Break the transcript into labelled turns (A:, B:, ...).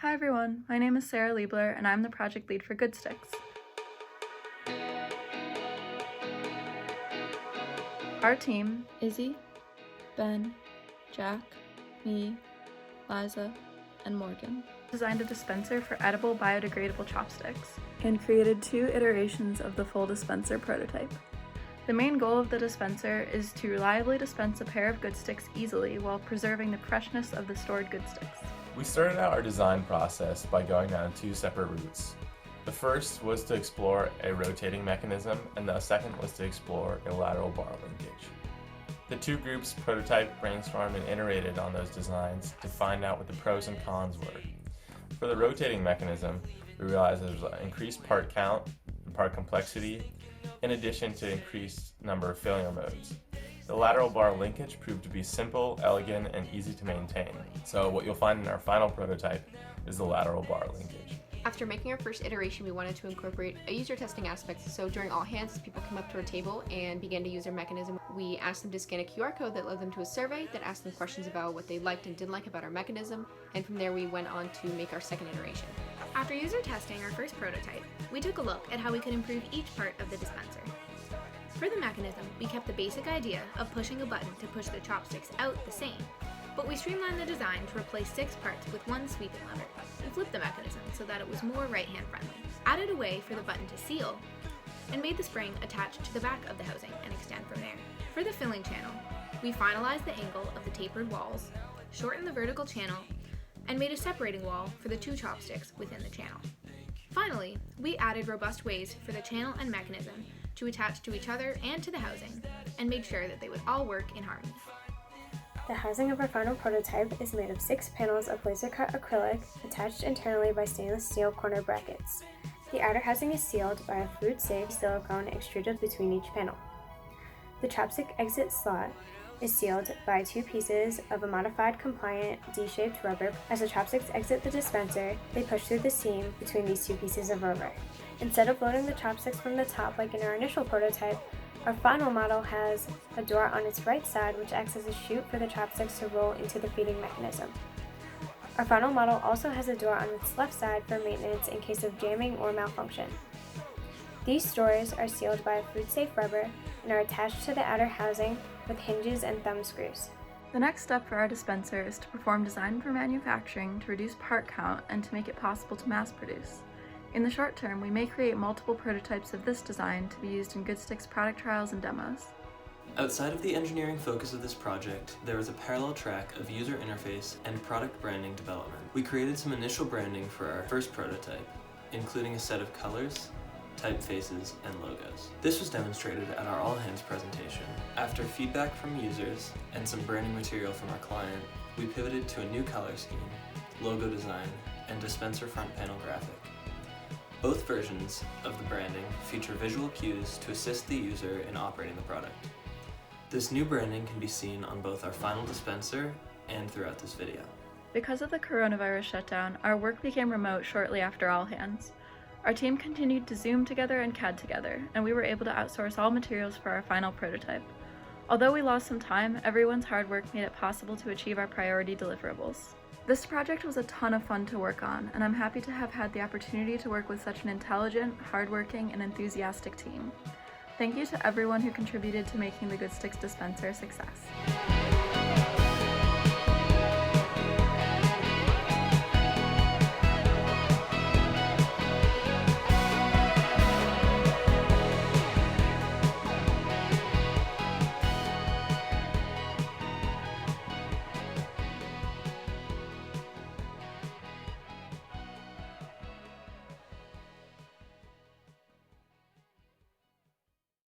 A: Hi everyone, my name is Sarah Liebler and I'm the project lead for Goodsticks. Our team, Izzy, Ben, Jack, me, Liza, and Morgan, designed a dispenser for edible biodegradable chopsticks and created 2 iterations of the full dispenser prototype. The main goal of the dispenser is to reliably dispense a pair of Goodsticks easily while preserving the freshness of the stored Goodsticks.
B: We started out our design process by going down 2 separate routes. The first was to explore a rotating mechanism, and the second was to explore a lateral bar linkage. The 2 groups prototyped, brainstormed, and iterated on those designs to find out what the pros and cons were. For the rotating mechanism, we realized there was an increased part count and part complexity, in addition to increased number of failure modes. The lateral bar linkage proved to be simple, elegant, and easy to maintain. So what you'll find in our final prototype is the lateral bar linkage.
C: After making our first iteration, we wanted to incorporate a user testing aspect. So during all hands, as people came up to our table and began to use our mechanism, we asked them to scan a QR code that led them to a survey that asked them questions about what they liked and didn't like about our mechanism. And from there, we went on to make our second iteration.
D: After user testing our first prototype, we took a look at how we could improve each part of the dispenser. For the mechanism, we kept the basic idea of pushing a button to push the chopsticks out the same, but we streamlined the design to replace 6 parts with 1 sweeping lever, and flipped the mechanism so that it was more right-hand friendly, added a way for the button to seal, and made the spring attach to the back of the housing and extend from there. For the filling channel, we finalized the angle of the tapered walls, shortened the vertical channel, and made a separating wall for the 2 chopsticks within the channel. Finally, we added robust ways for the channel and mechanism to attach to each other and to the housing, and made sure that they would all work in harmony.
E: The housing of our final prototype is made of 6 panels of laser-cut acrylic attached internally by stainless steel corner brackets. The outer housing is sealed by a food-safe silicone extruded between each panel. The chopstick exit slot is sealed by 2 pieces of a modified compliant D-shaped rubber. As the chopsticks exit the dispenser, they push through the seam between these 2 pieces of rubber. Instead of loading the chopsticks from the top like in our initial prototype, our final model has a door on its right side which acts as a chute for the chopsticks to roll into the feeding mechanism. Our final model also has a door on its left side for maintenance in case of jamming or malfunction. These doors are sealed by a food-safe rubber and are attached to the outer housing with hinges and thumb screws.
A: The next step for our dispenser is to perform design for manufacturing to reduce part count and to make it possible to mass produce. In the short term, we may create multiple prototypes of this design to be used in Goodsticks product trials and demos.
F: Outside of the engineering focus of this project, there was a parallel track of user interface and product branding development. We created some initial branding for our first prototype, including a set of colors, typefaces, and logos. This was demonstrated at our all hands presentation. After feedback from users and some branding material from our client, we pivoted to a new color scheme, logo design, and dispenser front panel graphic. Both versions of the branding feature visual cues to assist the user in operating the product. This new branding can be seen on both our final dispenser and throughout this video.
A: Because of the coronavirus shutdown, our work became remote shortly after all hands. Our team continued to Zoom together and CAD together, and we were able to outsource all materials for our final prototype. Although we lost some time, everyone's hard work made it possible to achieve our priority deliverables. This project was a ton of fun to work on, and I'm happy to have had the opportunity to work with such an intelligent, hardworking, and enthusiastic team. Thank you to everyone who contributed to making the Goodsticks dispenser a success.